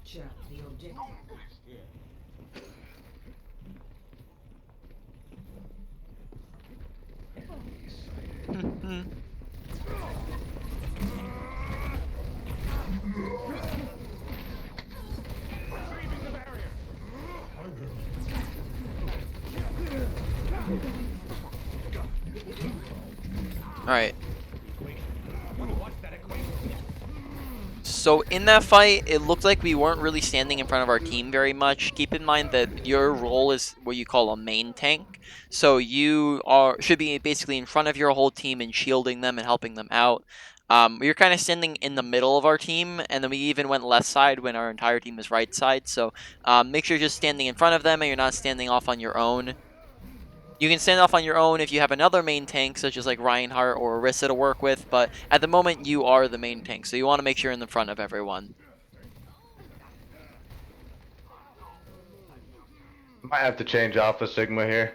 Capture the objective. Alright. So in that fight, it looked like we weren't really standing in front of our team very much. Keep in mind that your role is what you call a main tank. So you should be basically in front of your whole team and shielding them and helping them out. We were kind of standing in the middle of our team, and then we even went left side when our entire team was right side. So make sure you're just standing in front of them and you're not standing off on your own. You can stand off on your own if you have another main tank, such as like Reinhardt or Orisa to work with, but at the moment you are the main tank, so you want to make sure you're in the front of everyone. Might have to change Alpha Sigma here.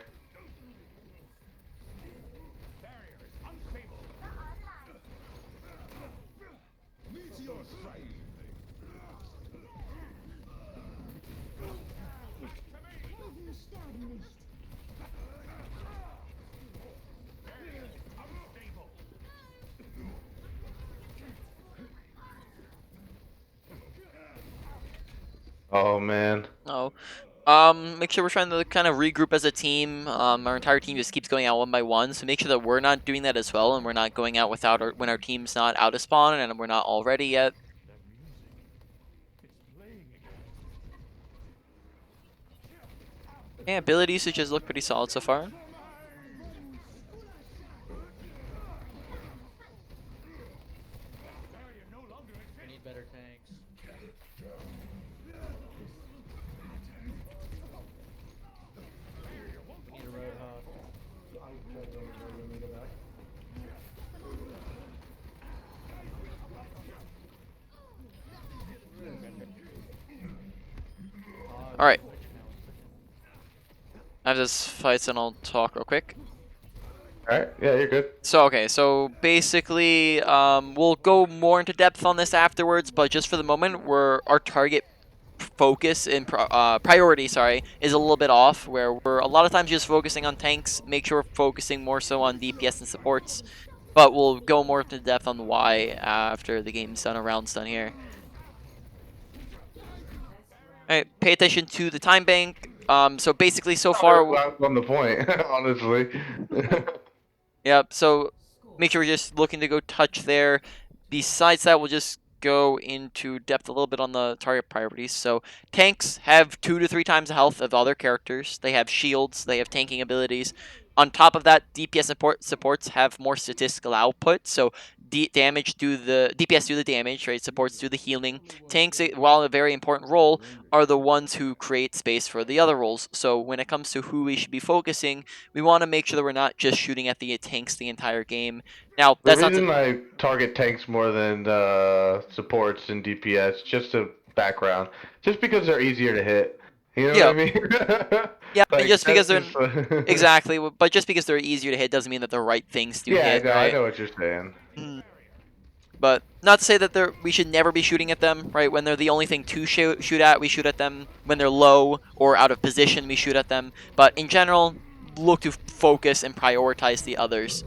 Oh man. Oh. Make sure we're trying to kind of regroup as a team. Our entire team just keeps going out one by one, so make sure that we're not doing that as well, and we're not going out without when our team's not out of spawn and we're not all ready yet. Yeah, ability usages look pretty solid so far. We need better tanks. We need a Roadhog. Alright. I have this fight and I'll talk real quick. Alright, yeah, you're good. So, okay, so basically, we'll go more into depth on this afterwards, but just for the moment, our target focus and priority, sorry, is a little bit off, where we're a lot of times just focusing on tanks, make sure we're focusing more so on DPS and supports, but we'll go more into depth on why after the game's done, a round's done here. Alright, pay attention to the time bank. So basically, so far... on the point, honestly. Yep, so make sure we're just looking to go touch there. Besides that, we'll just go into depth a little bit on the target priorities. So tanks have 2 to 3 times the health of other characters. They have shields, they have tanking abilities. On top of that, DPS supports have more statistical output, so DPS do the damage, right? Supports do the healing. Tanks, while a very important role, are the ones who create space for the other roles. So when it comes to who we should be focusing, we want to make sure that we're not just shooting at the tanks the entire game. Now, The that's not reason to... I target tanks more than supports and DPS, just a background, just because they're easier to hit. You know what I mean? Yeah, Like, just because they're... just, Exactly, but just because they're easier to hit doesn't mean that the right things do yeah, hit, I right? know what you're saying. But not to say that we should never be shooting at them, right? When they're the only thing to shoot at, we shoot at them. When they're low or out of position, we shoot at them. But in general, look to focus and prioritize the others.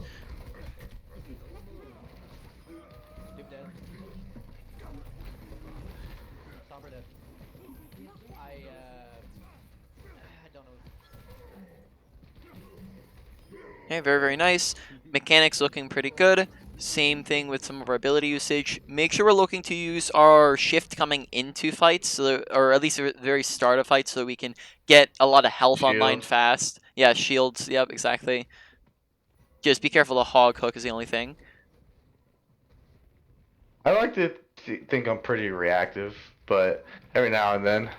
Duke dead. Sombra dead. I don't know. Okay, very, very nice. Mechanics looking pretty good. Same thing with some of our ability usage. Make sure we're looking to use our shift coming into fights, or at least the very start of fights, so that we can get a lot of health online Shields. fast. Yeah, shields. Yep, exactly. Just be careful. The hog hook is the only thing. I like to think I'm pretty reactive, but every now and then.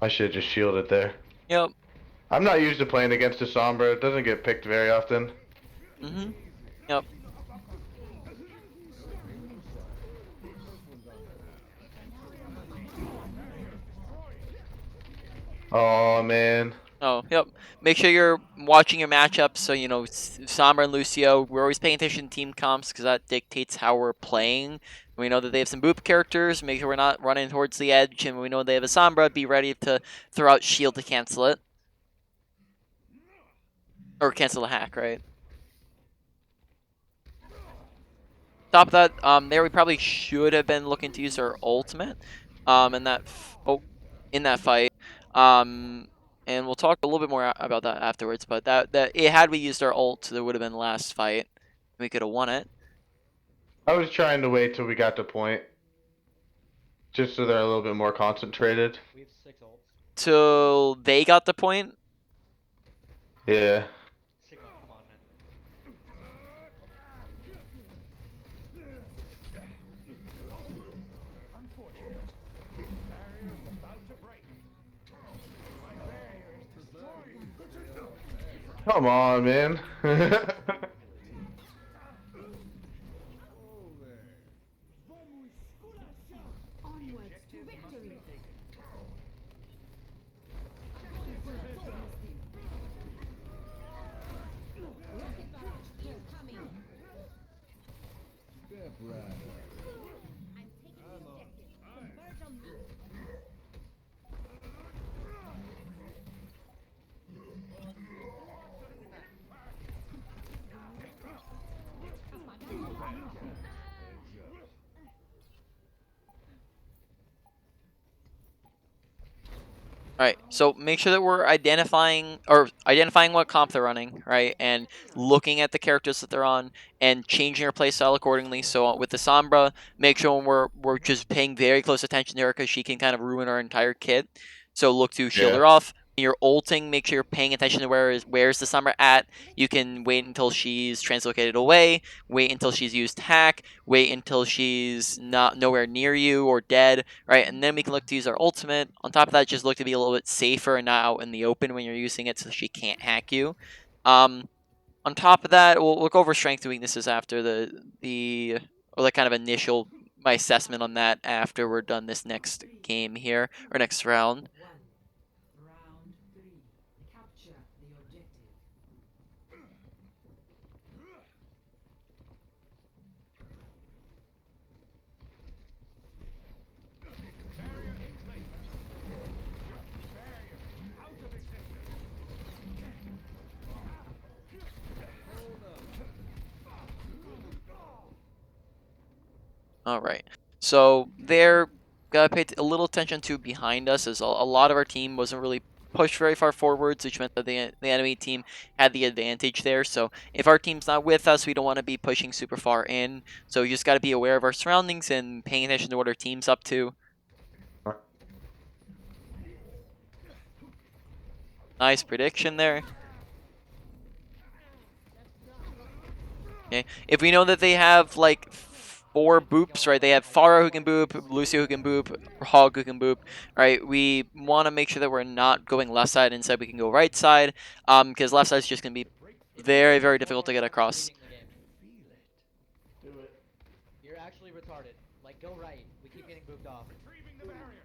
I should have just shielded there. Yep. I'm not used to playing against a Sombra. It doesn't get picked very often. Yep. Oh man. Oh, yep. Make sure you're watching your matchups. So, you know, Sombra and Lucio, we're always paying attention to team comps because that dictates how we're playing. We know that they have some boop characters. Make sure we're not running towards the edge. And we know they have a Sombra. Be ready to throw out shield to cancel it. Or cancel the hack, right? Top of that, there we probably should have been looking to use our ultimate in that fight. And we'll talk a little bit more about that afterwards. But had we used our ult, there would have been last fight. We could have won it. I was trying to wait till we got to point. Just so they're a little bit more concentrated. We have 6 ults. Till they got the point. Yeah. 6 ults, come on, man. Come on, man. Alright, so make sure that we're identifying what comp they're running, right? And looking at the characters that they're on and changing our playstyle accordingly. So with the Sombra, make sure we're just paying very close attention to her because she can kind of ruin our entire kit. So look to shield her off. When you're ulting, make sure you're paying attention to where's the Sombra at. You can wait until she's translocated away, wait until she's used hack, wait until she's not nowhere near you or dead, right? And then we can look to use our ultimate. On top of that, just look to be a little bit safer and not out in the open when you're using it so she can't hack you. On top of that, we'll go over strengths and weaknesses after the kind of initial my assessment on that after we're done this next game here or next round. All right, so there, gotta pay a little attention to behind us, as a lot of our team wasn't really pushed very far forwards, which meant that the enemy team had the advantage there. So if our team's not with us, we don't want to be pushing super far in. So you just got to be aware of our surroundings and paying attention to what our team's up to. Nice prediction there. Okay, if we know that they have like 4 boops, right? They have Pharah who can boop, Lucio who can boop, Hog who can boop, right? We want to make sure that we're not going left side. Instead, we can go right side, because left side is just going to be very, very difficult to get across. Do it. You're actually retarded. Like, go right. We keep getting booped off. Retrieving the barrier.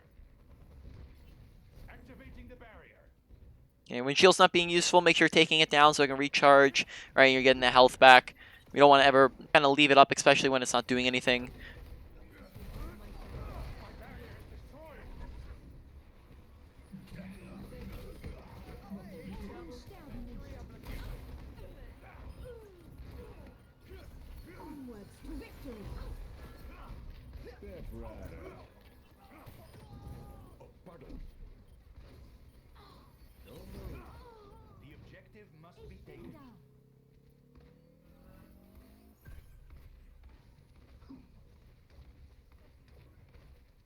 Activating the barrier. Okay, when shield's not being useful, make sure you're taking it down so it can recharge, right? You're getting the health back. We don't want to ever kind of leave it up, especially when it's not doing anything. The objective must be taken.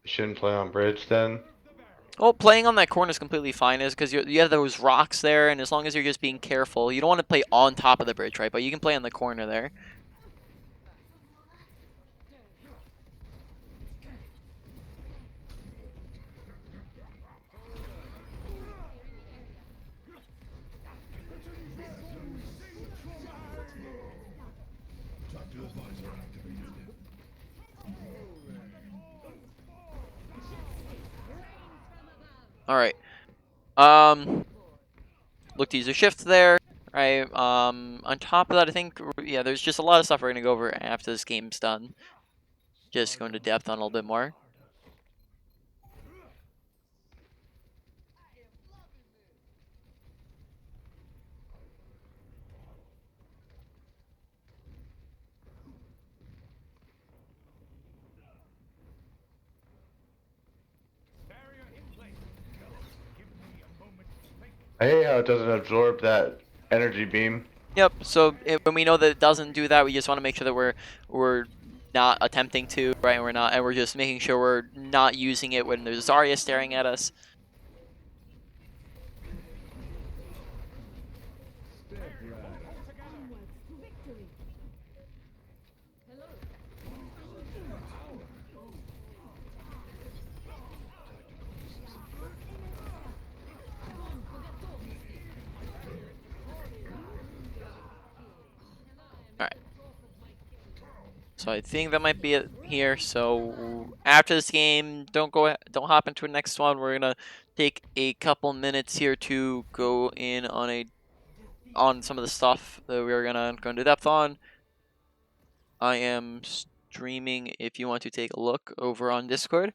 Shouldn't play on bridge then. Well, playing on that corner is completely fine, is because you have those rocks there, and as long as you're just being careful, you don't want to play on top of the bridge, right? But you can play on the corner there. All right. Look to use a shift there. Right. On top of that, I think yeah, there's just a lot of stuff we're gonna go over after this game's done. Just go into depth on a little bit more. Barrier in place. Give me a moment to think. I hate how it doesn't absorb that energy beam. Yep. So when we know that it doesn't do that, we just want to make sure that we're not attempting to, right? And we're just making sure we're not using it when there's Zarya staring at us. So I think that might be it here. So after this game, don't hop into the next one. We're gonna take a couple minutes here to go in on some of the stuff that we're gonna go into depth on. I am streaming if you want to take a look over on Discord.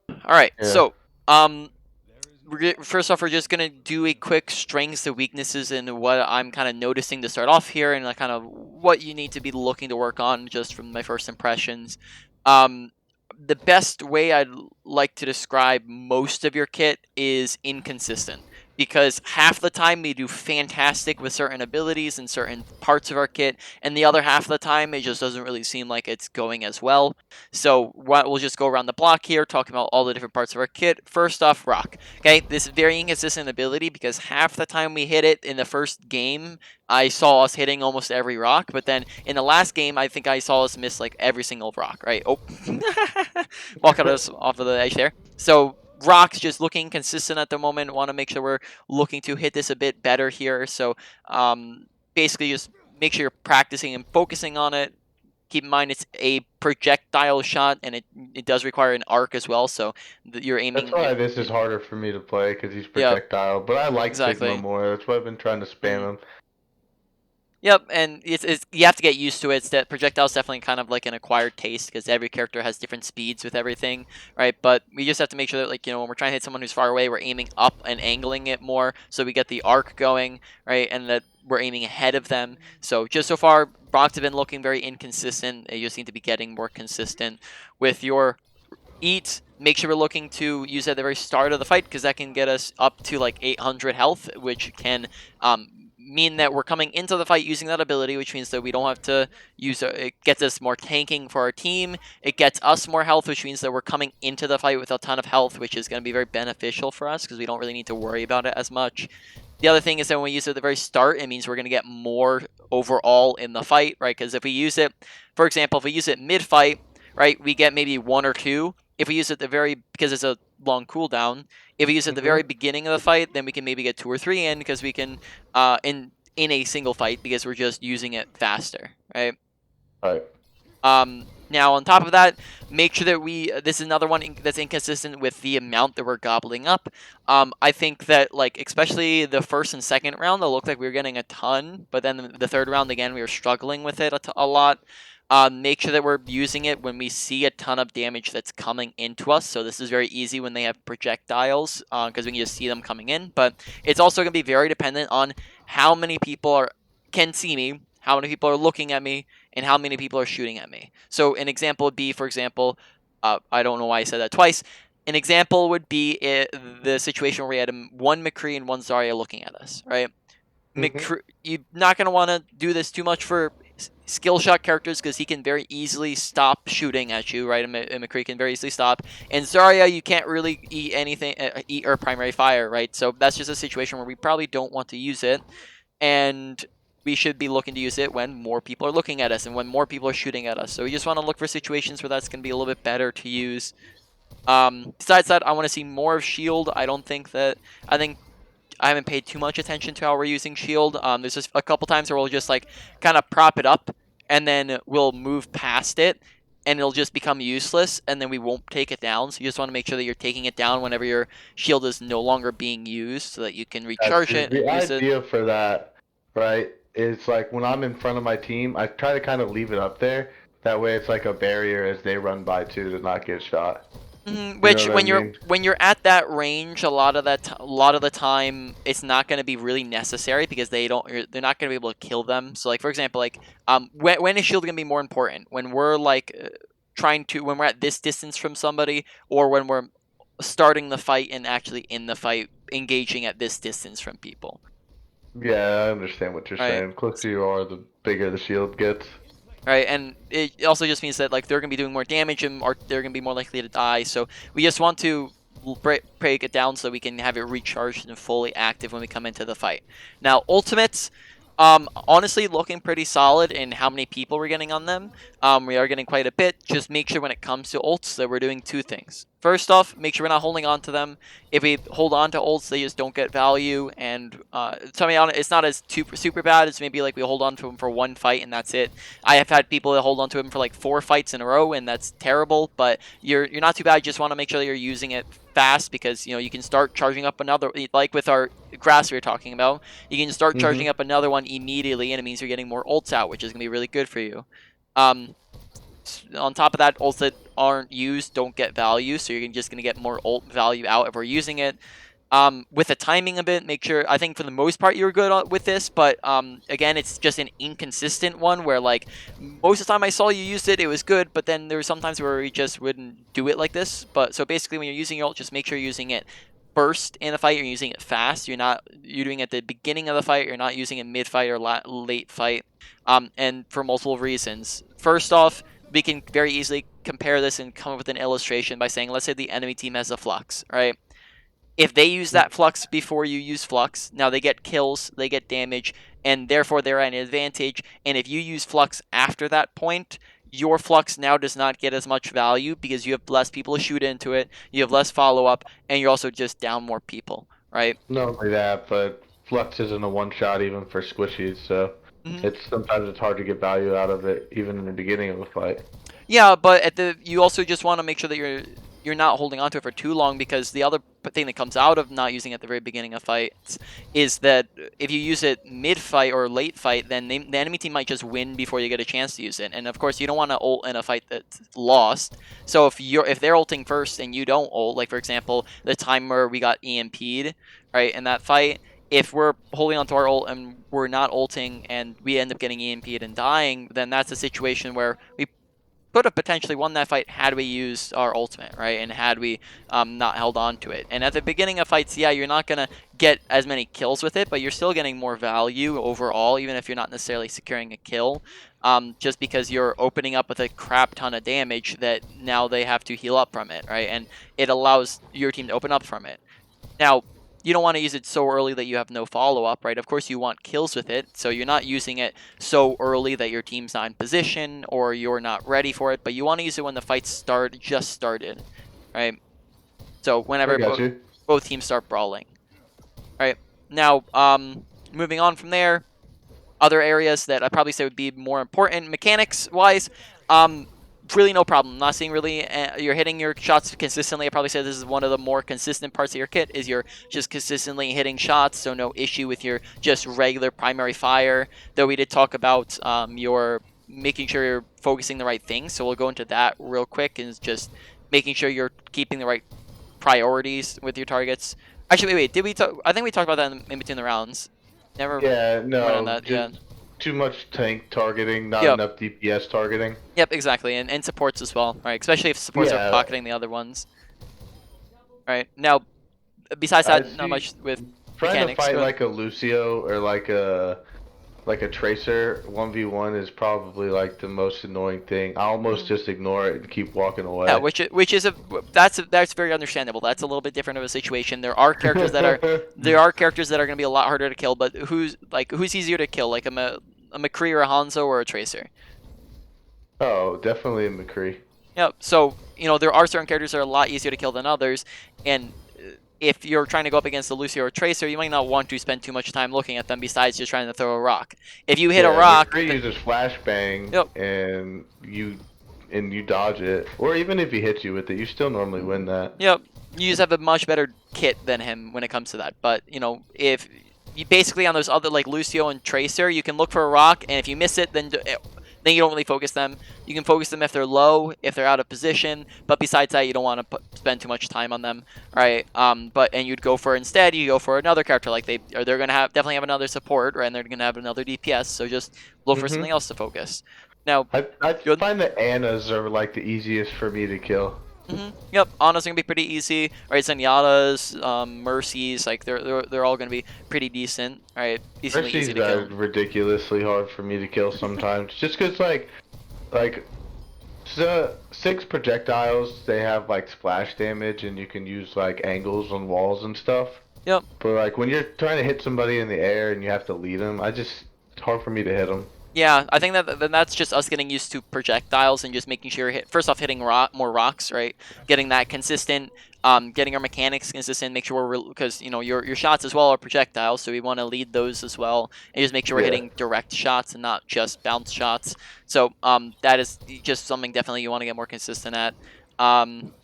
All right. Yeah. So first off, we're just gonna do a quick strengths to weaknesses and what I'm kind of noticing to start off here, and like kind of what you need to be looking to work on just from my first impressions. The best way I'd like to describe most of your kit is inconsistent, because half the time we do fantastic with certain abilities and certain parts of our kit, and the other half of the time it just doesn't really seem like it's going as well. So we'll just go around the block here, talking about all the different parts of our kit. First off, Rock. Okay, this is very inconsistent ability because half the time we hit it in the first game, I saw us hitting almost every rock, but then in the last game, I think I saw us miss like every single rock, right? Oh, walk us off of the edge there. So Rock's just looking consistent at the moment. Want to make sure we're looking to hit this a bit better here. So basically just make sure you're practicing and focusing on it. Keep in mind it's a projectile shot, and it does require an arc as well, so you're aiming... That's why this is harder for me to play, because he's Yep. projectile. But I like Exactly. Sigma more. That's why I've been trying to spam him. Yep, and it's you have to get used to it. It's that projectile's definitely kind of like an acquired taste because every character has different speeds with everything, right? But we just have to make sure that, like, you know, when we're trying to hit someone who's far away, we're aiming up and angling it more so we get the arc going, right? And that we're aiming ahead of them. So just so far, Brock's have been looking very inconsistent. You just need to be getting more consistent with your eat. Make sure we're looking to use it at the very start of the fight because that can get us up to like 800 health, which can mean that we're coming into the fight using that ability, which means that we don't have to use it. Gets us more tanking for our team. It gets us more health, which means that we're coming into the fight with a ton of health, which is going to be very beneficial for us because we don't really need to worry about it as much. The other thing is that when we use it at the very start, it means we're going to get more overall in the fight, right? Because if we use it, for example, if we use it mid-fight, right, we get maybe 1 or 2. If we use it at the very, because it's a long cooldown, if we use it at the very beginning of the fight, then we can maybe get 2 or 3 in because we can, in a single fight, because we're just using it faster, right? Right. Now, on top of that, make sure that this is another one that's inconsistent with the amount that we're gobbling up. I think that, like, especially the first and second round, it looked like we were getting a ton, but then the third round, again, we were struggling with it a lot. Make sure that we're using it when we see a ton of damage that's coming into us. So this is very easy when they have projectiles because we can just see them coming in. But it's also going to be very dependent on how many people can see me, how many people are looking at me, and how many people are shooting at me. So an example would be, for example, I don't know why I said that twice. An example would be the situation where we had one McCree and one Zarya looking at us, right? You're not going to want to do this too much for skill shot characters because he can very easily stop shooting at you, right? And McCree can very easily stop. And Zarya, you can't really eat her primary fire, right? So that's just a situation where we probably don't want to use it. And we should be looking to use it when more people are looking at us and when more people are shooting at us. So we just want to look for situations where that's going to be a little bit better to use. Besides that, I want to see more of shield. I think I haven't paid too much attention to how we're using shield. There's just a couple times where we'll just like kind of prop it up and then we'll move past it. and it'll just become useless, and then we won't take it down. So you just want to make sure that you're taking it down whenever your shield is no longer being used, so that you can recharge it The and use it. idea for that, right, is like when I'm in front of my team, I try to kind of leave it up there. That way, it's like a barrier as they run by too to not get shot. Which what when I you're mean? when you're at that range, a lot of the time it's not going to be really necessary because they're not going to be able to kill them. So like for example, like when is shield going to be more important? When we're like when we're at this distance from somebody, or when we're starting the fight and actually in the fight engaging at this distance from people. Yeah, I understand what you're Right. saying. Closer you are, the bigger the shield gets. Right, and it also just means that like they're gonna be doing more damage and they're gonna be more likely to die. So we just want to break it down so we can have it recharged and fully active when we come into the fight. Now ultimates, honestly looking pretty solid in how many people we're getting on them. We are getting quite a bit. Just make sure when it comes to ults that we're doing two things. First off, make sure we're not holding on to them. If we hold on to ults, they just don't get value. And to be honest, it's not as super bad as maybe like we hold on to them for one fight and that's it. I have had people that hold on to them for like 4 fights in a row, and that's terrible. But you're not too bad. You just want to make sure that you're using it fast, because you can start charging up another, like with our grass we were talking about. You can start charging up another one immediately, and it means you're getting more ults out, which is gonna be really good for you. On top of that, ults that aren't used don't get value, so you're just gonna get more ult value out if we're using it. With the timing of it, make sure, I think for the most part you're good with this, but again, it's just an inconsistent one where like most of the time I saw you used it, it was good, but then there were some times where we just wouldn't do it like this. But so basically when you're using your ult, just make sure you're using it burst in a fight, you're using it fast. You're doing it at the beginning of the fight, you're not using it mid fight or late fight. And for multiple reasons. First off, we can very easily compare this and come up with an illustration by saying, let's say the enemy team has a flux, right? If they use that flux before you use flux, now they get kills, they get damage, and therefore they're at an advantage. And if you use flux after that point, your flux now does not get as much value because you have less people to shoot into it, you have less follow-up, and you're also just down more people, right? Not only that, but Flux isn't a one-shot even for squishies, so sometimes it's hard to get value out of it even in the beginning of a fight. Yeah, but you also just want to make sure that you're not holding on to it for too long, because the other thing that comes out of not using it at the very beginning of fights is that if you use it mid-fight or late fight, then the enemy team might just win before you get a chance to use it. And of course, you don't want to ult in a fight that's lost. So if they're ulting first and you don't ult, like for example, the time where we got EMP'd, right, in that fight, if we're holding onto our ult and we're not ulting and we end up getting EMP'd and dying, then that's a situation where we could have potentially won that fight had we used our ultimate, right? And had we not held on to it. And at the beginning of fights, yeah, you're not going to get as many kills with it, but you're still getting more value overall, even if you're not necessarily securing a kill, just because you're opening up with a crap ton of damage that now they have to heal up from it, right? And it allows your team to open up from it. Now, you don't want to use it so early that you have no follow-up, right? Of course, you want kills with it, so you're not using it so early that your team's not in position or you're not ready for it, but you want to use it when the fight just started, right? So whenever both teams start brawling, right? Now, moving on from there, other areas that I'd probably say would be more important mechanics-wise, really no problem. I'm not seeing really you're hitting your shots consistently. I probably say this is one of the more consistent parts of your kit, is you're just consistently hitting shots, so no issue with your just regular primary fire. Though we did talk about your making sure you're focusing the right things, so we'll go into that real quick, and just making sure you're keeping the right priorities with your targets. Actually, wait, did we talk? I think we talked about that in between the rounds. Never. Yeah, no. went on that. Yeah. Too much tank targeting, not Yep. enough DPS targeting. Yep, exactly, and supports as well, right? Especially if supports are pocketing the other ones. Right now, besides that, not much with trying mechanics. to fight like a Lucio or like a Tracer 1v1 is probably like the most annoying thing. I almost just ignore it and keep walking away. Yeah, which is that's very understandable. That's a little bit different of a situation. There are characters that are going to be a lot harder to kill, but who's easier to kill, like a McCree or a Hanzo or a Tracer? Oh, definitely a McCree. Yeah, so there are certain characters that are a lot easier to kill than others, and if you're trying to go up against a Lucio or a Tracer, you might not want to spend too much time looking at them besides just trying to throw a rock. If you hit a rock... McCree uses flashbang, and you and you dodge it, or even if he hits you with it, you still normally win that. Yep, you just have a much better kit than him when it comes to that. But you know, if you basically on those other like Lucio and Tracer, you can look for a rock, and if you miss it, then you don't really focus them. You can focus them if they're low, if they're out of position. But besides that, you don't want to spend too much time on them, right? And you'd go for instead, you go for another character like they're gonna have definitely have another support, right? And they're gonna have another DPS. So just look for something else to focus. Now, I good. find that Annas are like the easiest for me to kill. Yep, Ana's gonna be pretty easy. Right, Zenyatta's, Mercies, like they're all gonna be pretty decent. Right, decently Mercy's easy to kill. ridiculously hard for me to kill sometimes, just because like so 6 projectiles, they have like splash damage, and you can use like angles on walls and stuff. Yep. But like when you're trying to hit somebody in the air and you have to lead them, it's hard for me to hit them. Yeah, I think that's just us getting used to projectiles and just making sure first off hitting more rocks, right? Getting that consistent, getting our mechanics consistent. Make sure because you know your shots as well are projectiles, so we want to lead those as well, and just make sure we're hitting direct shots and not just bounce shots. So that is just something definitely you want to get more consistent at.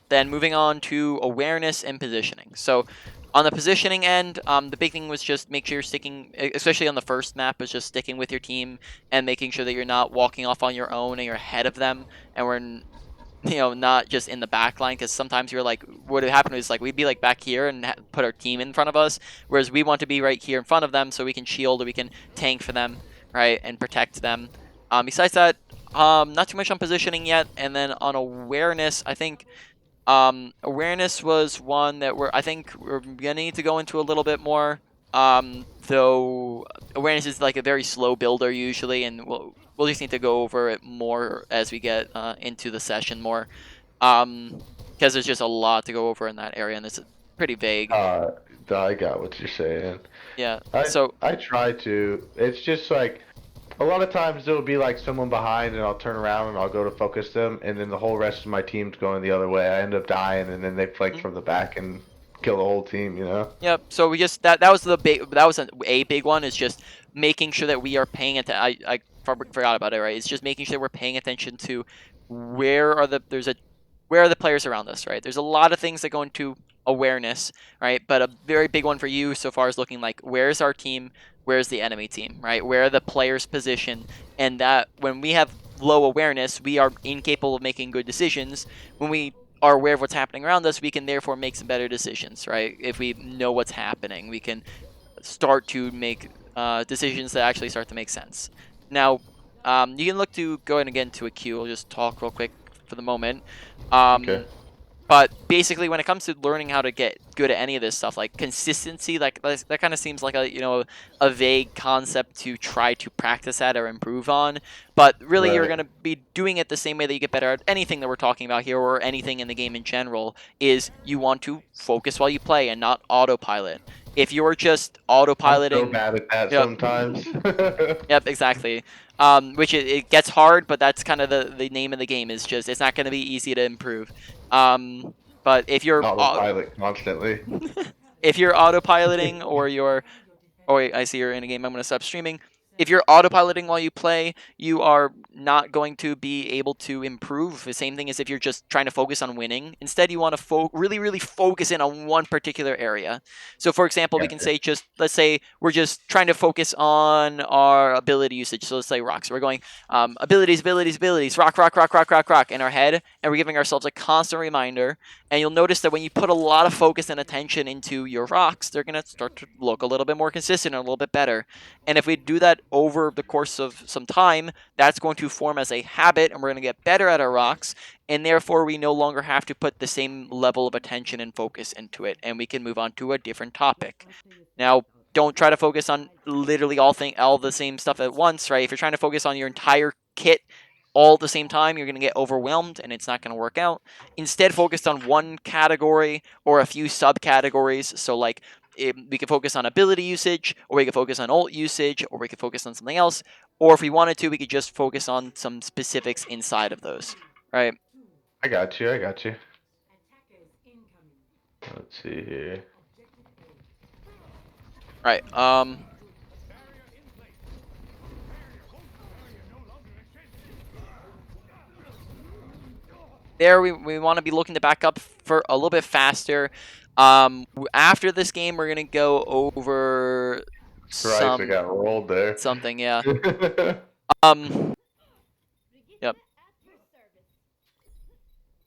Then moving on to awareness and positioning. So on the positioning end, the big thing was just make sure you're sticking, especially on the first map, was just sticking with your team and making sure that you're not walking off on your own and you're ahead of them, and we're not just in the back line, because sometimes you're like, what would happen is like we'd be like back here and put our team in front of us, whereas we want to be right here in front of them so we can shield or we can tank for them, right, and protect them. Besides that, not too much on positioning yet, and then on awareness, I think. Awareness was one that I think we're gonna need to go into a little bit more. Though awareness is like a very slow builder usually, and we'll just need to go over it more as we get into the session more. Because there's just a lot to go over in that area, and it's pretty vague. I got what you're saying. Yeah. I So I try to. It's just like a lot of times there'll be like someone behind, and I'll turn around and I'll go to focus them, and then the whole rest of my team's going the other way. I end up dying, and then they flank from the back and kill the whole team. You know? Yep. So we just that was a big one, is just making sure that we are paying attention. I forgot about it, right? It's just making sure we're paying attention to where are the players around us, right? There's a lot of things that go into awareness, right? But a very big one for you so far is looking like, where's our team? Where's the enemy team, right? Where are the players positioned? And that when we have low awareness, we are incapable of making good decisions. When we are aware of what's happening around us, we can therefore make some better decisions, right? If we know what's happening, we can start to make decisions that actually start to make sense. Now, you can look to go ahead and get into a queue. I'll just talk real quick for the moment. Okay. But basically, when it comes to learning how to get good at any of this stuff, like consistency, like that kind of seems like a vague concept to try to practice at or improve on. But really, you're Right. going to be doing it the same way that you get better at anything that we're talking about here, or anything in the game in general. Is you want to focus while you play and not autopilot. If you're just autopiloting, I'm so bad at that Yep. sometimes. Yep, exactly. Which it gets hard, but that's kind of the name of the game. Is just it's not going to be easy to improve. But if you're Autopilot constantly. if you're autopiloting or you're oh wait, I see you're in a game. I'm going to stop streaming. If you're autopiloting while you play, you are not going to be able to improve. The same thing as if you're just trying to focus on winning. Instead, you want to really, really focus in on one particular area. So, for example, we can say let's say we're just trying to focus on our ability usage. So let's say rocks. We're going abilities, rock, in our head, and we're giving ourselves a constant reminder. And you'll notice that when you put a lot of focus and attention into your rocks, they're going to start to look a little bit more consistent and a little bit better. And if we do that over the course of some time, that's going to form as a habit, and we're going to get better at our rocks, and therefore we no longer have to put the same level of attention and focus into it, and we can move on to a different topic. Now, don't try to focus on literally all the same stuff at once, right? If you're trying to focus on your entire kit all at the same time, you're going to get overwhelmed, and it's not going to work out. Instead, focus on one category or a few subcategories. So, like, we could focus on ability usage, or we could focus on ult usage, or we could focus on something else. Or if we wanted to, we could just focus on some specifics inside of those, right? I got you. Let's see here. Right. Barrier in place. Barrier no longer exists. there we want to be looking to back up for a little bit faster. After this game, we're gonna go over Christ, I got rolled there. something. Yeah. Yep.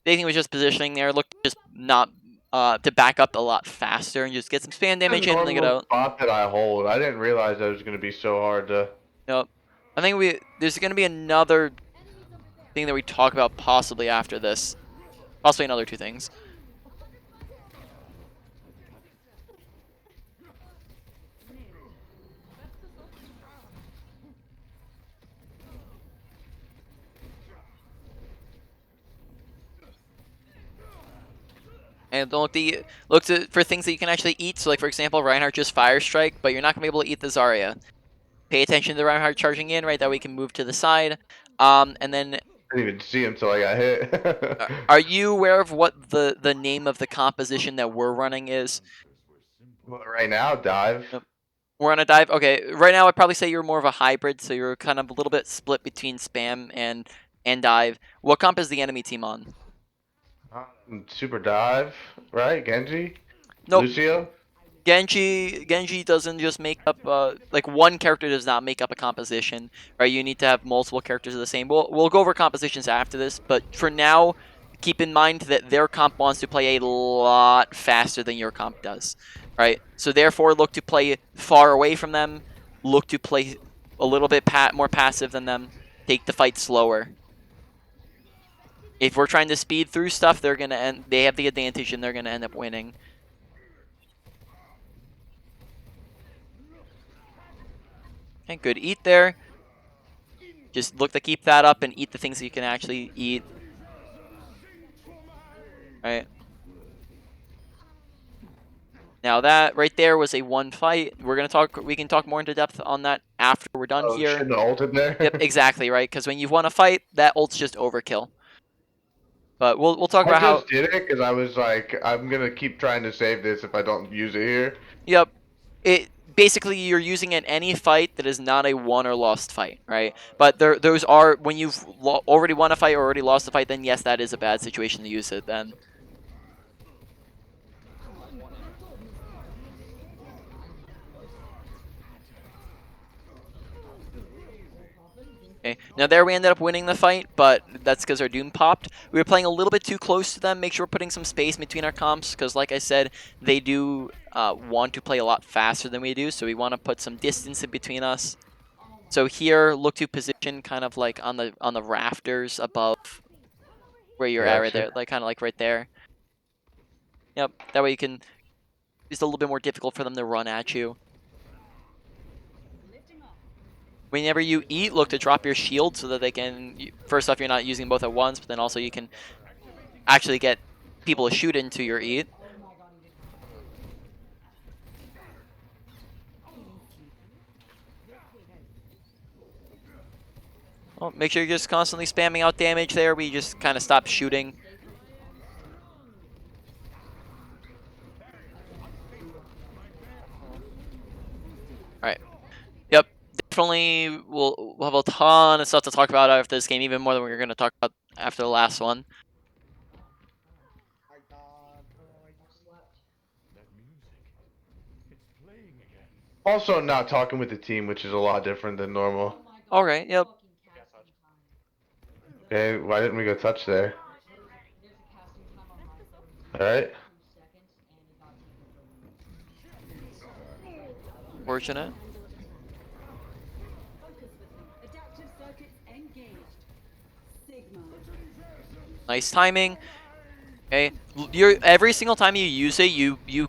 Big thing was just positioning there. Look, just not to back up a lot faster and just get some spam damage in and then get out. Spot that I hold. I didn't realize that was gonna be so hard to. Yep. I think there's gonna be another thing that we talk about possibly after this. Possibly another two things. And don't look for things that you can actually eat. So, like for example, Reinhardt just Fire Strike, but you're not gonna be able to eat the Zarya. Pay attention to the Reinhardt charging in, right? That we can move to the side. And then, I didn't even see him till I got hit. are you aware of what the name of the composition that we're running is? Well, right now, dive. Yep. We're on a dive. Okay, right now I'd probably say you're more of a hybrid, so you're kind of a little bit split between spam and dive. What comp is the enemy team on? Super dive, right? Genji? Nope. Lucio? Genji doesn't just make up like one character does not make up a composition, right? You need to have multiple characters of the same. We'll go over compositions after this, but for now, keep in mind that their comp wants to play a lot faster than your comp does, right? So therefore, look to play far away from them. Look to play a little bit more passive than them. Take the fight slower. If we're trying to speed through stuff, they have the advantage and they're gonna end up winning. Okay, good eat there. Just look to keep that up and eat the things that you can actually eat. Right. Now that right there was a one fight. We can talk more into depth on that after we're done here. Shouldn't have ulted there. Yep, exactly, right? Because when you've won a fight, that ult's just overkill. But we'll talk about how. I just did it because I was like, I'm gonna keep trying to save this if I don't use it here. Yep. Basically you're using it in any fight that is not a won or lost fight, right? But those are when you've already won a fight or already lost a fight, then yes, that is a bad situation to use it then. Okay. Now there we ended up winning the fight, but that's because our Doom popped. We were playing a little bit too close to them. Make sure we're putting some space between our comps, because like I said, they do want to play a lot faster than we do, so we want to put some distance in between us. So here, look to position kind of like on the rafters above where you're at right there, like kind of like right there. Yep, that way you can. It's a little bit more difficult for them to run at you. Whenever you eat, look to drop your shield so that they can. First off, you're not using both at once, but then also you can actually get people to shoot into your eat. Well, make sure you're just constantly spamming out damage there. We just kind of stop shooting. Alright. Yep. Definitely we'll have a ton of stuff to talk about after this game, even more than we were going to talk about after the last one. Also not talking with the team, which is a lot different than normal. Alright, yep. Okay, why didn't we go touch there? Alright. Fortunate. Nice timing. Okay, every single time you use it, you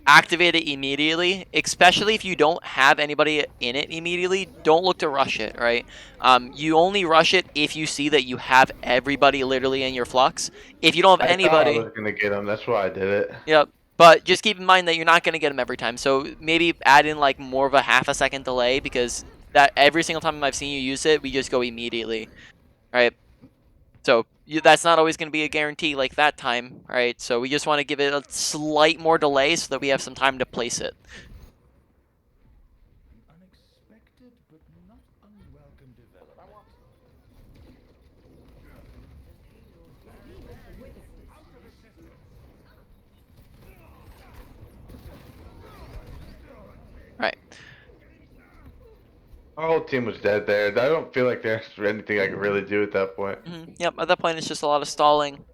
activate it immediately. Especially if you don't have anybody in it immediately, don't look to rush it. Right? You only rush it if you see that you have everybody literally in your flux. If you don't have anybody, I was gonna get him. That's why I did it. Yep. But just keep in mind that you're not gonna get them every time. So maybe add in like more of a half a second delay, because that every single time I've seen you use it, we just go immediately. Right? So that's not always going to be a guarantee like that time, right? So we just want to give it a slight more delay so that we have some time to place it. Unexpected but not unwelcome development. Right. Our whole team was dead there. I don't feel like there's anything I could really do at that point. Yep, at that point it's just a lot of stalling.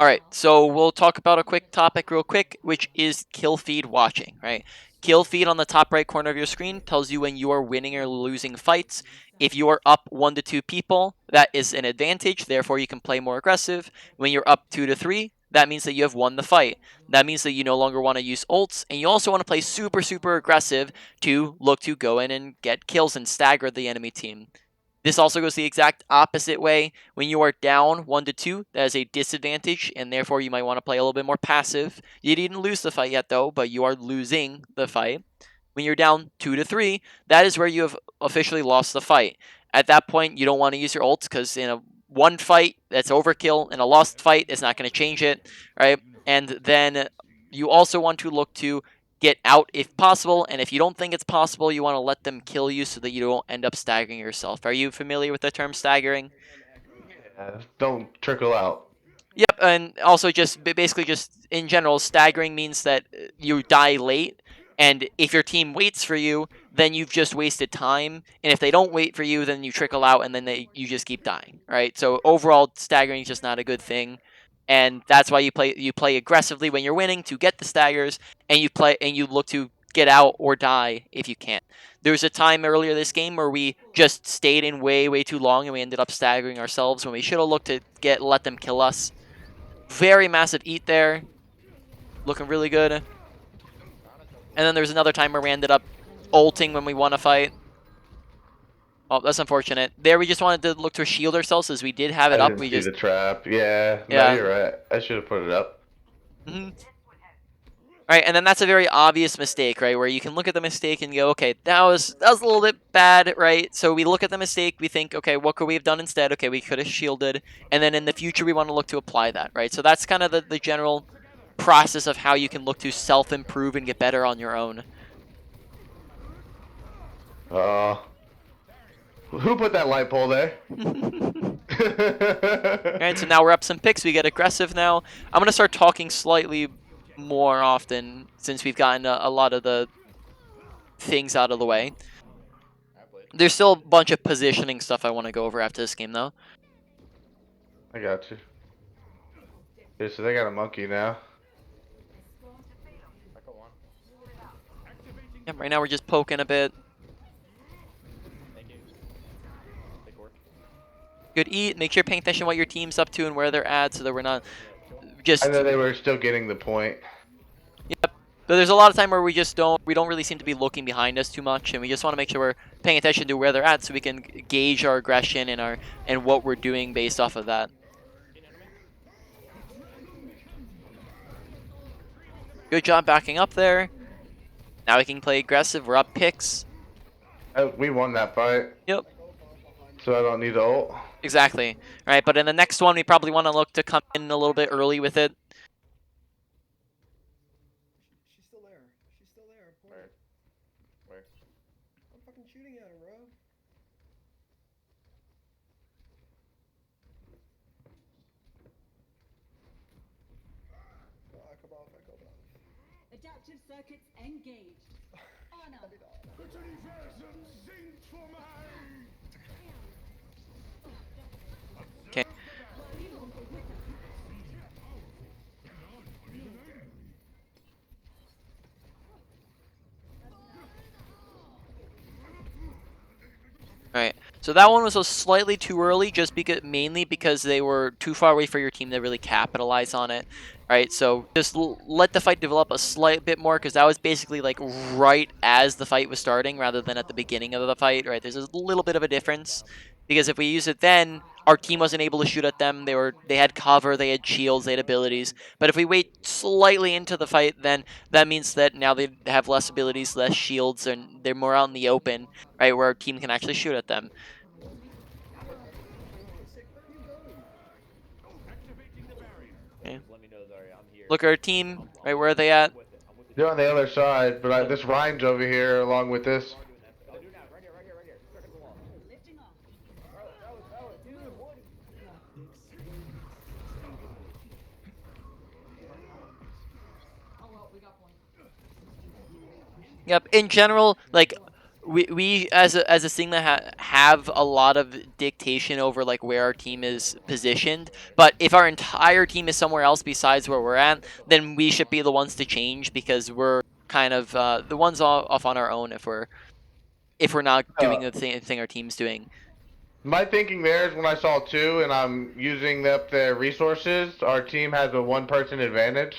Alright, so we'll talk about a quick topic real quick, which is kill feed watching, right? Kill feed on the top right corner of your screen tells you when you are winning or losing fights. If you are up 1 to 2 people, that is an advantage, therefore you can play more aggressive. When you're up 2 to 3, that means that you have won the fight. That means that you no longer want to use ults, and you also want to play super aggressive to look to go in and get kills and stagger the enemy team. This also goes the exact opposite way. When you are down 1 to 2, that is a disadvantage, and therefore you might want to play a little bit more passive. You didn't lose the fight yet, though, but you are losing the fight. When you're down 2 to 3, that is where you have officially lost the fight. At that point, you don't want to use your ults, because in a one fight, that's overkill, and a lost fight is not going to change it, right? And then you also want to look to get out if possible, and if you don't think it's possible, you want to let them kill you so that you don't end up staggering yourself. Are you familiar with the term staggering? Don't trickle out. Yep, and also just basically just in general, staggering means that you die late, and if your team waits for you, then you've just wasted time, and if they don't wait for you, then you trickle out, and then you just keep dying, right? So overall, staggering is just not a good thing. And that's why you play aggressively when you're winning to get the staggers, and you look to get out or die if you can't. There was a time earlier this game where we just stayed in way too long, and we ended up staggering ourselves when we should have looked to let them kill us. Very massive eat there, looking really good. And then there was another time where we ended up ulting when we won a fight. Oh, that's unfortunate. There, we just wanted to look to shield ourselves as we did have it I up. didn't We see just the trap. Yeah, Yeah. no, you're right. I should have put it up. Right, and then that's a very obvious mistake, right? Where you can look at the mistake and go, okay, that was a little bit bad, right? So we look at the mistake, we think, okay, what could we have done instead? Okay, we could have shielded, and then in the future we want to look to apply that, right? So that's kind of the general process of how you can look to self-improve and get better on your own. Who put that light pole there? Alright, so now we're up some picks. We get aggressive now. I'm going to start talking slightly more often since we've gotten a lot of the things out of the way. There's still a bunch of positioning stuff I want to go over after this game, though. I got you. Okay, so they got a monkey now. Yep, right now we're just poking a bit. Good eat. Make sure you're paying attention to what your team's up to and where they're at so that we're not just... I know they were still getting the point. Yep. But there's a lot of time where we don't really seem to be looking behind us too much, and we just want to make sure we're paying attention to where they're at so we can gauge our aggression and what we're doing based off of that. Good job backing up there. Now we can play aggressive. We're up picks. We won that fight. Yep. So I don't need the ult. Exactly. All right, but in the next one, we probably want to look to come in a little bit early with it. She's still there. She's still there. Where? Where? I'm fucking shooting at her, bro. Come off. Adaptive circuits engaged. Honor. Okay. Alright, so that one was a slightly too early, just mainly because they were too far away for your team to really capitalize on it. Alright, so just let the fight develop a slight bit more, because that was basically like right as the fight was starting, rather than at the beginning of the fight. Right, there's a little bit of a difference, because if we use it then, our team wasn't able to shoot at them. They had cover, they had shields, they had abilities. But if we wait slightly into the fight, then that means that now they have less abilities, less shields, and they're more out in the open, right, where our team can actually shoot at them. Okay. Look at our team, right, where are they at? They're on the other side, but this Ryan's over here along with this. Lifting off. Yep. In general, like we as a Sigma have a lot of dictation over like where our team is positioned. But if our entire team is somewhere else besides where we're at, then we should be the ones to change because we're kind of the ones off on our own if we're not doing the thing our team's doing. My thinking there is when I saw two and I'm using up their resources, our team has a one-person advantage.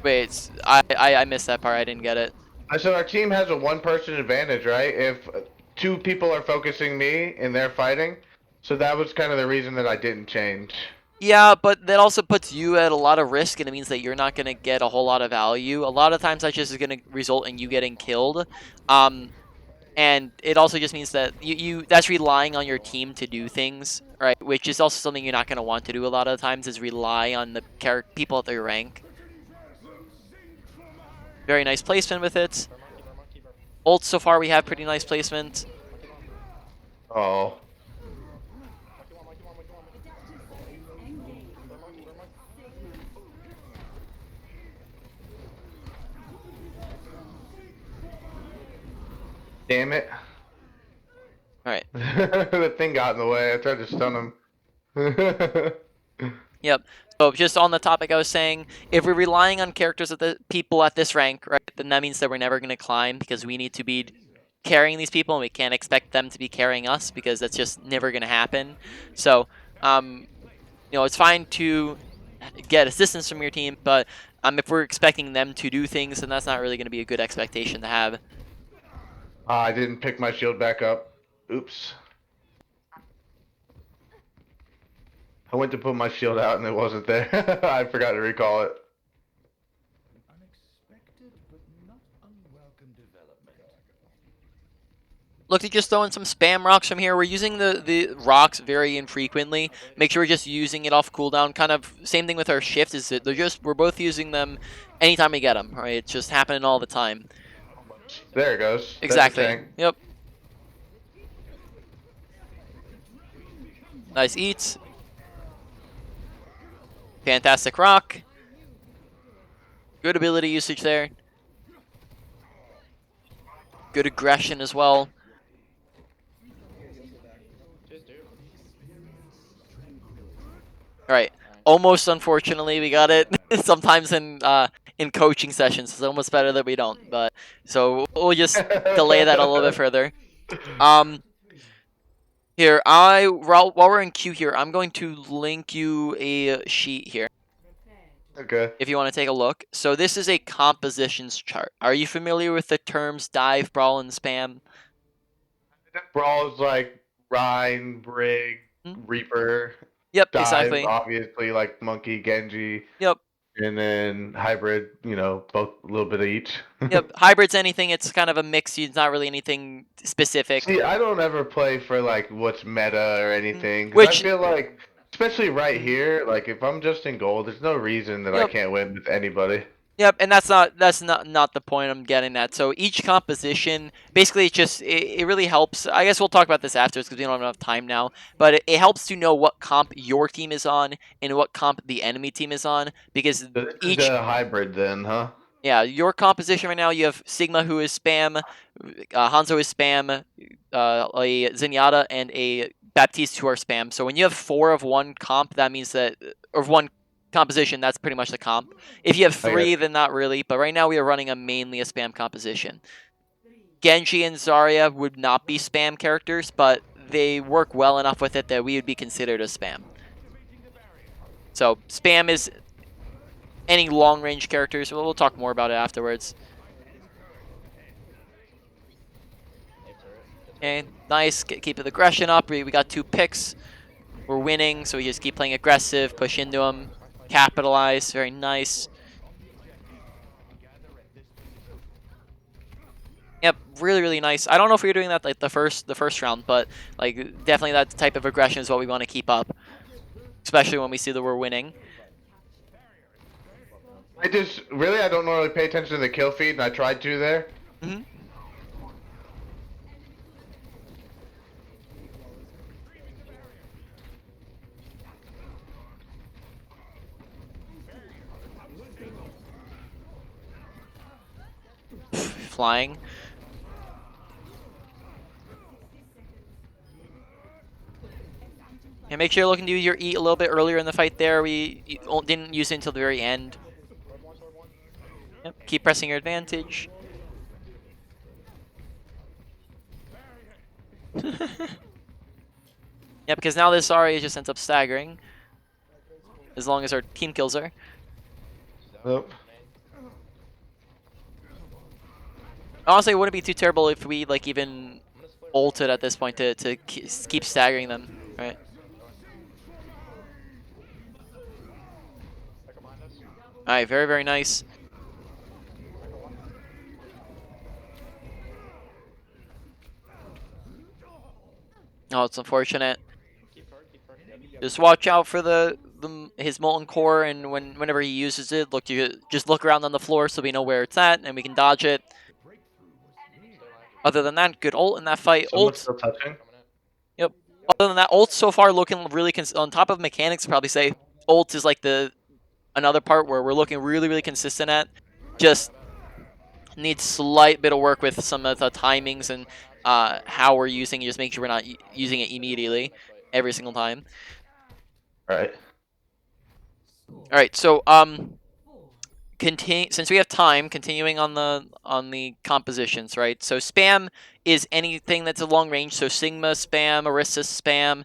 Wait, I missed that part. I didn't get it. I said our team has a one-person advantage, right? If two people are focusing me and they're fighting, so that was kind of the reason that I didn't change. Yeah, but that also puts you at a lot of risk, and it means that you're not going to get a whole lot of value. A lot of times that just is going to result in you getting killed. And it also just means that you that's relying on your team to do things, right? Which is also something you're not going to want to do a lot of the times is rely on the people at their rank. Very nice placement with it. Ult so far we have pretty nice placement. Oh. Damn it. Alright. The thing got in the way. I tried to stun him. Yep. So just on the topic I was saying, if we're relying on characters at the people at this rank, right, then that means that we're never going to climb because we need to be carrying these people and we can't expect them to be carrying us because that's just never going to happen. So, it's fine to get assistance from your team, but if we're expecting them to do things, then that's not really going to be a good expectation to have. I didn't pick my shield back up. Oops. I went to put my shield out and it wasn't there. I forgot to recall it. Unexpected but not unwelcome development. Look to just throw in some spam rocks from here. We're using the rocks very infrequently. Make sure we're just using it off cooldown. Kind of same thing with our shift. Is that we're both using them anytime we get them. Right? It's just happening all the time. There it goes. Exactly. Yep. Nice eats. Fantastic rock. Good ability usage there. Good aggression as well. Alright. Almost unfortunately we got it. Sometimes in coaching sessions it's almost better that we don't. But so we'll just delay that a little bit further. Here, while we're in queue here, I'm going to link you a sheet here. Okay. If you want to take a look. So this is a compositions chart. Are you familiar with the terms dive, brawl, and spam? Brawl is like Rhine, Brig, Reaper. Yep, Dive, exactly. obviously like Monkey, Genji. Yep. And then hybrid, both a little bit of each. Yep, hybrid's anything. It's kind of a mix. It's not really anything specific. See, I don't ever play for like what's meta or anything. 'Cause Which I feel like, especially right here, like if I'm just in gold, there's no reason that I can't win with anybody. Yep, and that's not the point I'm getting at. So each composition, basically, it really helps. I guess we'll talk about this afterwards because we don't have enough time now. But it helps to know what comp your team is on and what comp the enemy team is on because Each a hybrid, then, huh? Yeah, your composition right now, you have Sigma, who is spam, Hanzo is spam, a Zenyatta, and a Baptiste, who are spam. So when you have 4 of one comp, that means that, or one composition, that's pretty much the comp. If you have 3, then not really, but right now we are running mainly a spam composition. Genji and Zarya would not be spam characters, but they work well enough with it that we would be considered a spam. So spam is any long-range characters. We'll talk more about it afterwards. Okay, nice. Keep the aggression up. We got 2 picks. We're winning, so we just keep playing aggressive, push into them, capitalize. Very nice. Yep, really, really nice. I don't know if we were doing that like the first round, but like definitely that type of aggression is what we want to keep up, especially when we see that we're winning. I don't normally pay attention to the kill feed, and I tried to there. Mm-hmm. flying. And make sure you're looking to use your E a little bit earlier in the fight there. We didn't use it until the very end. Yep, keep pressing your advantage. Yeah, because now this Zarya just ends up staggering. As long as our team kills her. Nope. Honestly, it wouldn't be too terrible if we like even ulted at this point to keep staggering them, right? Alright, very, very nice. Oh, it's unfortunate. Just watch out for his molten core, and whenever he uses it, just look around on the floor so we know where it's at and we can dodge it. Other than that, good ult in that fight. Someone's Ult. still touching. Yep. Other than that, ult so far looking really on top of mechanics. Probably say ult is like another part where we're looking really, really consistent at. Just needs slight bit of work with some of the timings and how we're using it. Just make sure we're not using it immediately every single time. All right. All right. So since we have time, continuing on the compositions, right? So spam is anything that's a long range. So Sigma spam, Orisa spam,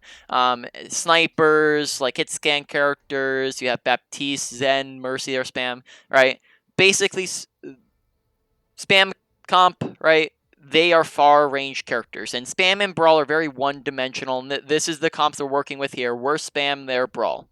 snipers, like hit scan characters. You have Baptiste, Zen, Mercy, or spam, right? Basically, spam comp, right? They are far range characters, and spam and brawl are very one-dimensional. And this is the comps we're working with here. We're spam, they're brawl.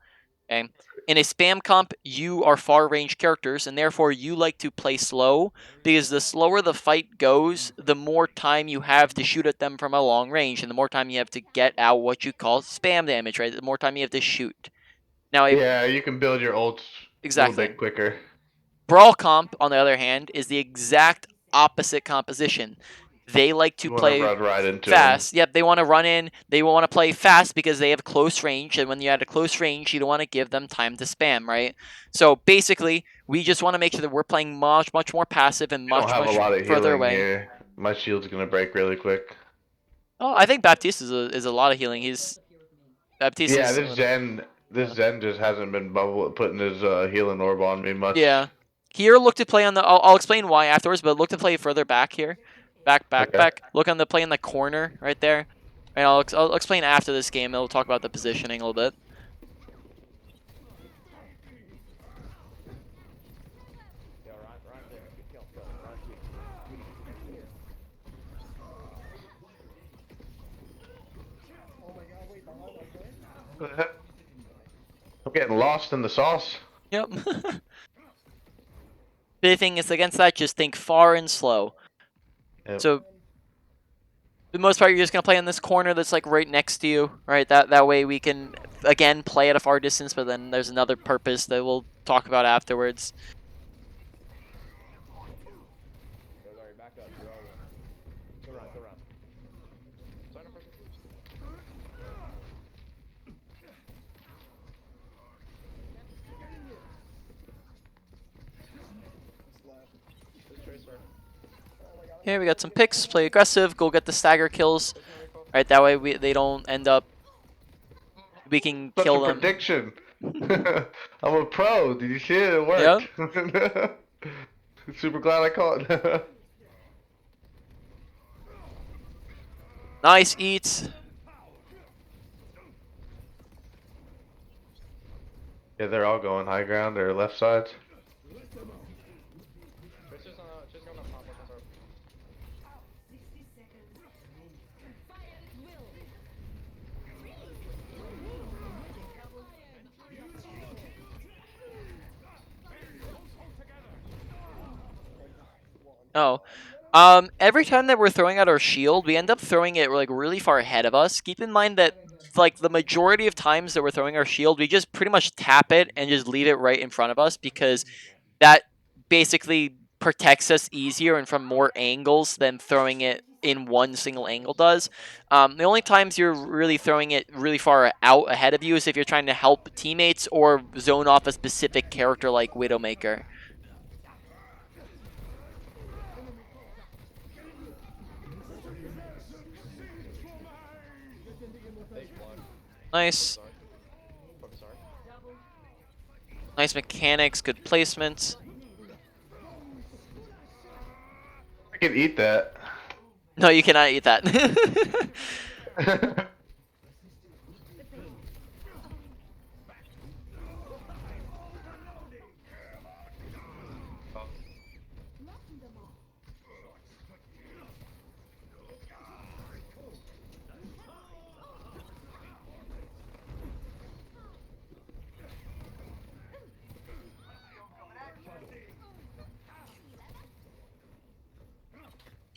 Okay. In a spam comp, you are far range characters, and therefore you like to play slow, because the slower the fight goes, the more time you have to shoot at them from a long range, and the more time you have to get out what you call spam damage, right? The more time you have to shoot. Now, Yeah, you can build your ults exactly. a little bit quicker. Brawl comp, on the other hand, is the exact opposite composition. They like to play run right into fast. Yep, they want to run in. They want to play fast because they have close range, and when you're at a close range, you don't want to give them time to spam, right? So basically, we just want to make sure that we're playing much more passive and much a lot of further healing away. Here. My shield's gonna break really quick. Oh, I think Baptiste is a lot of healing. Baptiste. Yeah, this Zen just hasn't been putting his healing orb on me much. Yeah. Here, look to play on the. I'll explain why afterwards, but look to play further back here. Back. Look on the play in the corner right there. And I'll explain after this game. We'll talk about the positioning a little bit. Oh my god, wait, behind us, right? I'm getting lost in the sauce. Yep. The thing is, against that, just think far and slow. Yep. So, for the most part, you're just gonna play in this corner that's like right next to you, right? That way we can again play at a far distance, but then there's another purpose that we'll talk about afterwards. Here we got some picks. Play aggressive. Go get the stagger kills. Right, that way they don't end up. We can Such kill a them. prediction. I'm a pro. Did you see it? It worked. Super glad I caught. Nice eats. Yeah, they're all going high ground or left sides. Oh. Every time that we're throwing out our shield, we end up throwing it like really far ahead of us. Keep in mind that like the majority of times that we're throwing our shield, we just pretty much tap it and just leave it right in front of us, because that basically protects us easier and from more angles than throwing it in one single angle does. The only times you're really throwing it really far out ahead of you is if you're trying to help teammates or zone off a specific character like Widowmaker. Nice. Nice mechanics, good placement. I can eat that. No, you cannot eat that.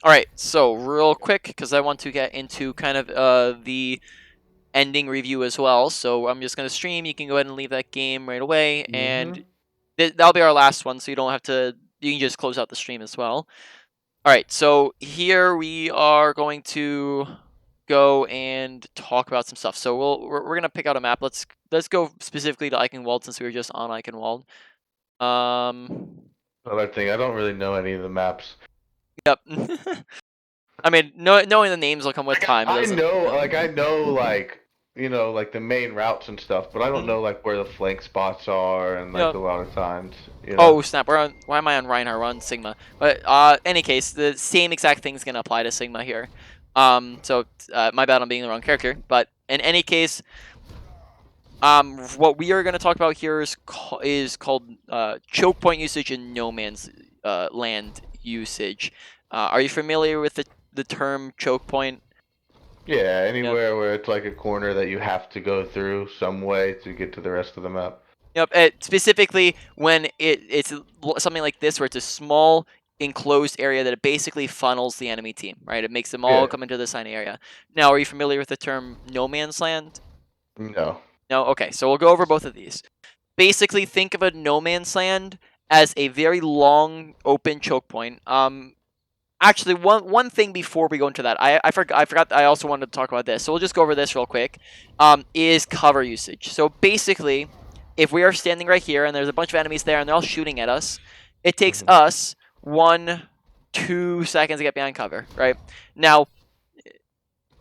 Alright, so real quick, because I want to get into kind of the ending review as well. So I'm just going to stream. You can go ahead and leave that game right away. And that'll be our last one, so you don't have to... You can just close out the stream as well. Alright, so here we are going to go and talk about some stuff. So we're going to pick out a map. Let's go specifically to Eichenwald since we were just on Eichenwald. Another thing, I don't really know any of the maps. Yep. I mean, knowing the names will come with time. I know, you know, like the main routes and stuff, but I don't know like where the flank spots are and like a lot of times. You know? Oh snap! We're on. Why am I on Reinhardt? We're on Sigma. But any case, the same exact thing is gonna apply to Sigma here. So my bad on being the wrong character. But in any case, what we are gonna talk about here is called choke point usage and no man's land usage. Are you familiar with the term choke point? Yeah, anywhere where it's like a corner that you have to go through some way to get to the rest of the map. Yep. Specifically when it's something like this, where it's a small enclosed area that it basically funnels the enemy team, right? It makes them all come into the assigned area. Now, are you familiar with the term no man's land? No. No? Okay, so we'll go over both of these. Basically, think of a no man's land as a very long, open choke point. Actually, one thing before we go into that, I forgot I also wanted to talk about this, so we'll just go over this real quick, is cover usage. So basically, if we are standing right here and there's a bunch of enemies there and they're all shooting at us, it takes us 1-2 seconds to get behind cover, right? Now,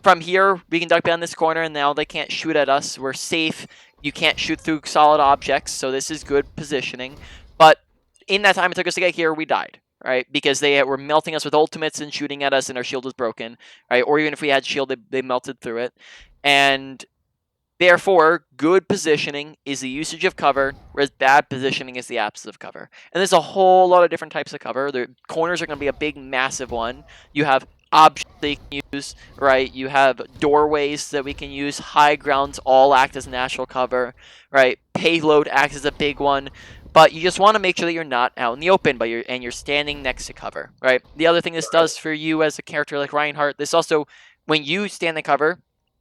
from here, we can duck behind this corner and now they can't shoot at us. We're safe. You can't shoot through solid objects, so this is good positioning. But in that time it took us to get here, we died. Right, because they were melting us with ultimates and shooting at us, and our shield was broken. Right, or even if we had shield, they melted through it. And therefore, good positioning is the usage of cover, whereas bad positioning is the absence of cover. And there's a whole lot of different types of cover. The corners are going to be a big, massive one. You have objects that you can use, right? You have doorways that we can use. High grounds all act as natural cover, right? Payload acts as a big one. But you just want to make sure that you're not out in the open, but you're standing next to cover, right? The other thing this does for you as a character like Reinhardt, this also, when you stand in cover,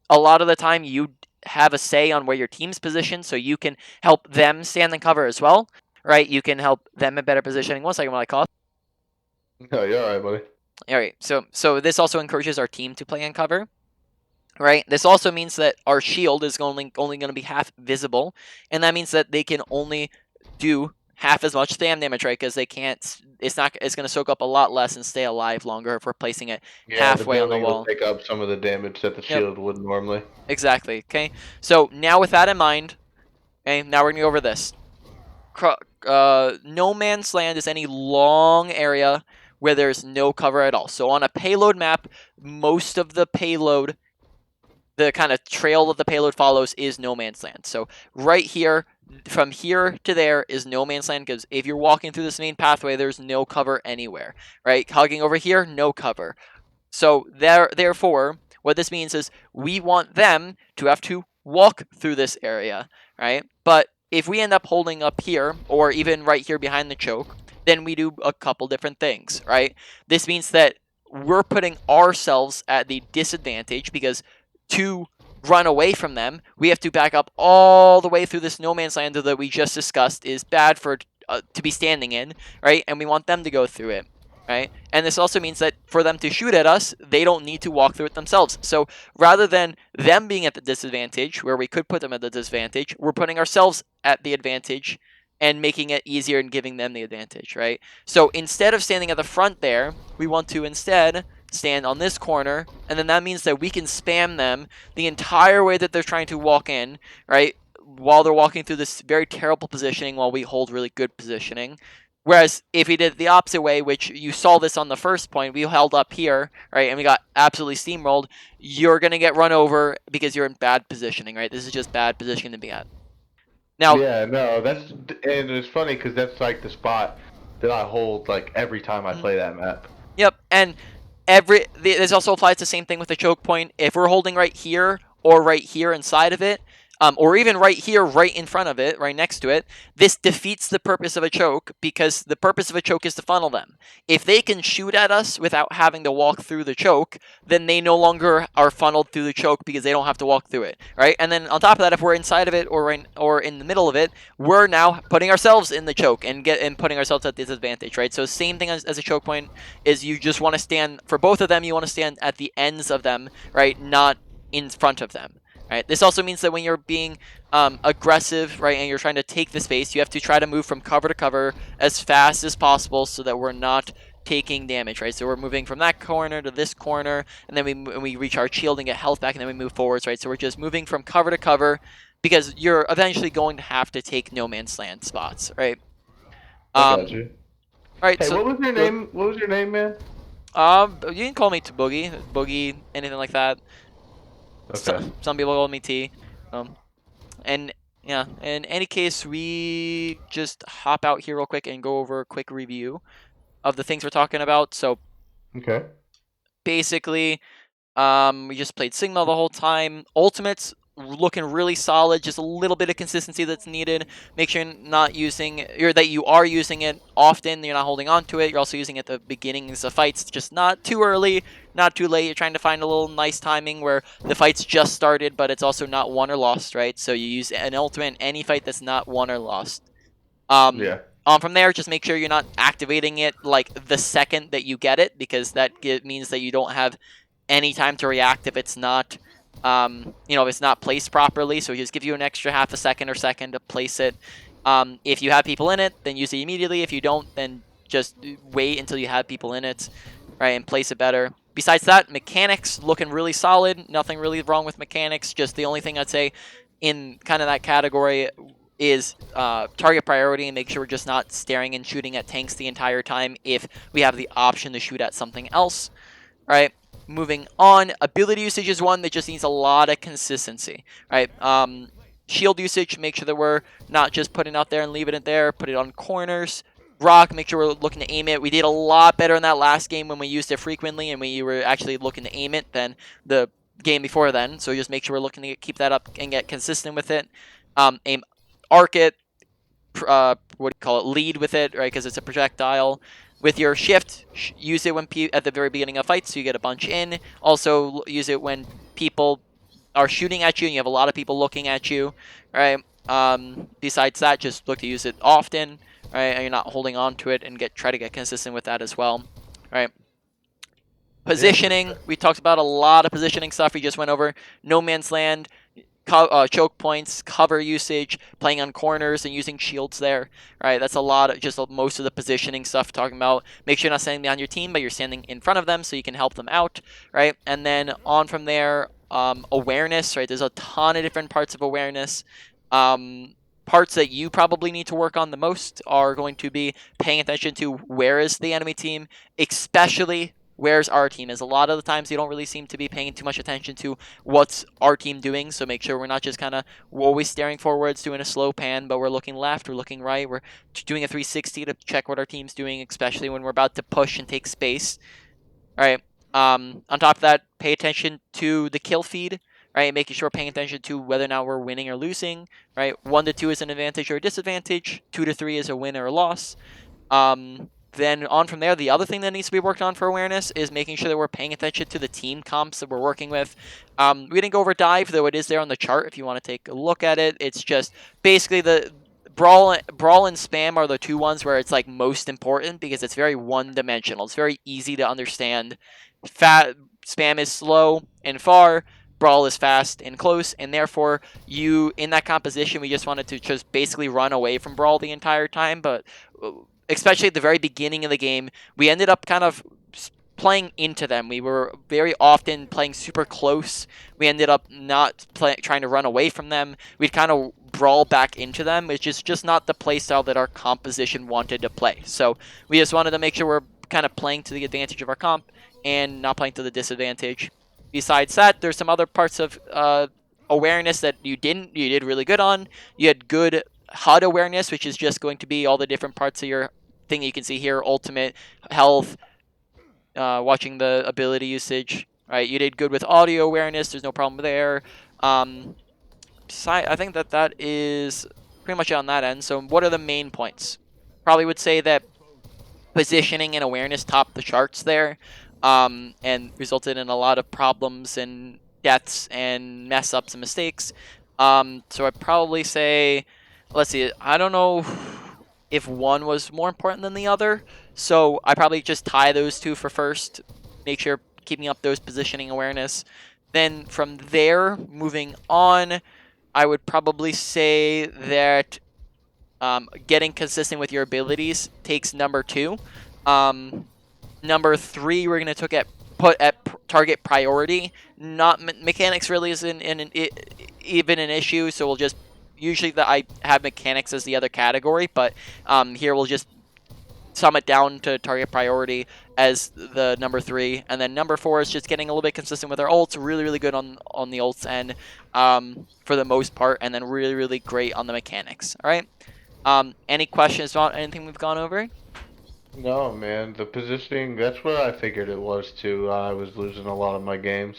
a lot of the time you have a say on where your team's positioned, so you can help them stand in cover as well, right? You can help them in better positioning. 1 second while I cough. No, you're all right, buddy. All right, so this also encourages our team to play in cover. Right. This also means that our shield is only going to be half visible, and that means that they can only do half as much spam damage, right? Because they can't. It's going to soak up a lot less and stay alive longer if we're placing it halfway on the wall. Will take up some of the damage that the shield would normally. Exactly. Okay. So now with that in mind, okay, now we're gonna go over this. No man's land is any long area where there's no cover at all. So on a payload map, most of the payload, the kind of trail that the payload follows, is no man's land. So right here, from here to there is no man's land, because if you're walking through this main pathway, there's no cover anywhere, right? Hugging over here, no cover. So therefore, what this means is we want them to have to walk through this area, right? But if we end up holding up here, or even right here behind the choke, then we do a couple different things, right? This means that we're putting ourselves at the disadvantage, because to run away from them, we have to back up all the way through this no man's land that we just discussed is bad for to be standing in, right? And we want them to go through it, right? And this also means that for them to shoot at us, they don't need to walk through it themselves. So rather than them being at the disadvantage, where we could put them at the disadvantage, we're putting ourselves at the advantage and making it easier and giving them the advantage, right? So instead of standing at the front there, we want to instead stand on this corner, and then that means that we can spam them the entire way that they're trying to walk in, right? While they're walking through this very terrible positioning while we hold really good positioning. Whereas if we did it the opposite way, which you saw this on the first point, we held up here, right, and we got absolutely steamrolled, you're going to get run over because you're in bad positioning, right? This is just bad positioning to be at. Now, Yeah, no, and it's funny because that's like the spot that I hold like every time I play that map. yep, and this also applies the same thing with the choke point. If we're holding right here or right here inside of it, or even right here, right in front of it, right next to it, this defeats the purpose of a choke because the purpose of a choke is to funnel them. If they can shoot at us without having to walk through the choke, then they no longer are funneled through the choke because they don't have to walk through it, right? And then on top of that, if we're inside of it or in the middle of it, we're now putting ourselves in the choke and putting ourselves at disadvantage, right? So same thing as a choke point is you just want to stand for both of them. You want to stand at the ends of them, right? Not in front of them. Right. This also means that when you're being aggressive, right, and you're trying to take the space, you have to try to move from cover to cover as fast as possible so that we're not taking damage, right? So we're moving from that corner to this corner, and then we reach our shield and get health back, and then we move forwards, right? So we're just moving from cover to cover because you're eventually going to have to take no man's land spots, right? I got you. All right. Hey, So what was your name? What was your name, man? you can call me Boogie, anything like that. Okay. Some people call me T. And yeah, in any case, we just hop out here real quick and go over a quick review of the things we're talking about. So Okay. basically, we just played Sigma the whole time. Ultimates looking really solid, just a little bit of consistency that's needed. Make sure you're not using, or that you are using it often. You're not holding on to it. You're also using it at the beginnings of fights, just not too early, not too late. You're trying to find a little nice timing where the fight's just started, but it's also not won or lost, right? So you use an ultimate in any fight that's not won or lost. Yeah. From there, just make sure you're not activating it like the second that you get it, because that means that you don't have any time to react if it's not, if it's not placed properly. So just give you an extra half a second or second to place it. If you have people in it, then use it immediately. If you don't, then just wait until you have people in it, right, and place it better. Besides that, mechanics looking really solid. Nothing really wrong with mechanics. Just the only thing I'd say in kind of that category is target priority, and make sure we're just not staring and shooting at tanks the entire time if we have the option to shoot at something else, right? Moving on, ability usage is one that just needs a lot of consistency, right? Shield usage, make sure that we're not just putting it out there and leaving it there. Put it on corners. Rock, make sure we're looking to aim it. We did a lot better in that last game when we used it frequently and we were actually looking to aim it than the game before then. So just make sure we're looking to keep that up and get consistent with it. Aim, arc it, what do you call it, lead with it, right, because it's a projectile. With your shift, use it when at the very beginning of fights so you get a bunch in. Also use it when people are shooting at you and you have a lot of people looking at you, right? Besides that, just look to use it often, right? And you're not holding on to it, and try to get consistent with that as well, right? Positioning, we talked about a lot of positioning stuff. We just went over no man's land, choke points, cover usage, playing on corners and using shields there, right? That's a lot of just most of the positioning stuff talking about. Make sure you're not standing behind your team, but you're standing in front of them so you can help them out, right? And then on from there, awareness, right? There's a ton of different parts of awareness. Parts that you probably need to work on the most are going to be paying attention to where is the enemy team, especially where's our team is. A lot of the times you don't really seem to be paying too much attention to what's our team doing, so make sure we're not just kind of always staring forwards doing a slow pan, but we're looking left, we're looking right, we're doing a 360 to check what our team's doing, especially when we're about to push and take space. All right. On top of that, pay attention to the kill feed, right? Making sure we're paying attention to whether or not we're winning or losing, right? 1 to 2 is an advantage or a disadvantage. 2 to 3 is a win or a loss. Then on from there, the other thing that needs to be worked on for awareness is making sure that we're paying attention to the team comps that we're working with. We didn't go over dive, though it is there on the chart if you want to take a look at it. It's just basically the Brawl and Spam are the two ones where it's like most important because it's very one-dimensional. It's very easy to understand. Spam is slow and far. Brawl is fast and close, and therefore in that composition, we just wanted to just basically run away from Brawl the entire time, but especially at the very beginning of the game, we ended up kind of playing into them. We were very often playing super close. We ended up not trying to run away from them. We'd kind of brawl back into them, which is just not the play style that our composition wanted to play. So we just wanted to make sure we're kind of playing to the advantage of our comp and not playing to the disadvantage. Besides that, there's some other parts of awareness that you did really good on. You had good HUD awareness, which is just going to be all the different parts of your thing you can see here: ultimate, health, watching the ability usage. Right, you did good with audio awareness. There's no problem there. I think that is pretty much it on that end. So what are the main points? Probably would say that positioning and awareness topped the charts there, and resulted in a lot of problems and deaths and mess ups and mistakes. So I'd probably say, let's see, I don't know if one was more important than the other, so I probably just tie those two for first, make sure keeping up those positioning awareness. Then from there, moving on, I would probably say that getting consistent with your abilities takes number 2. Number 3, we're going to put at target priority. Not mechanics really isn't even an issue, so we'll just usually I have mechanics as the other category, but here we'll just sum it down to target priority as the number 3, and then number 4 is just getting a little bit consistent with our ults. Really good on the ults end for the most part, and then really great on the mechanics. All right. Any questions about anything we've gone over? No, man. The positioning, that's what I figured it was too. I was losing a lot of my games.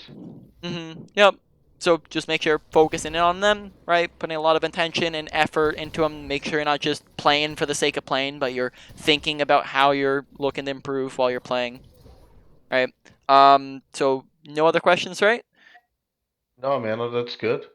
Yep. So just make sure you're focusing in on them, right? Putting a lot of intention and effort into them. Make sure you're not just playing for the sake of playing, but you're thinking about how you're looking to improve while you're playing. All right. So no other questions, right? No, man. That's good.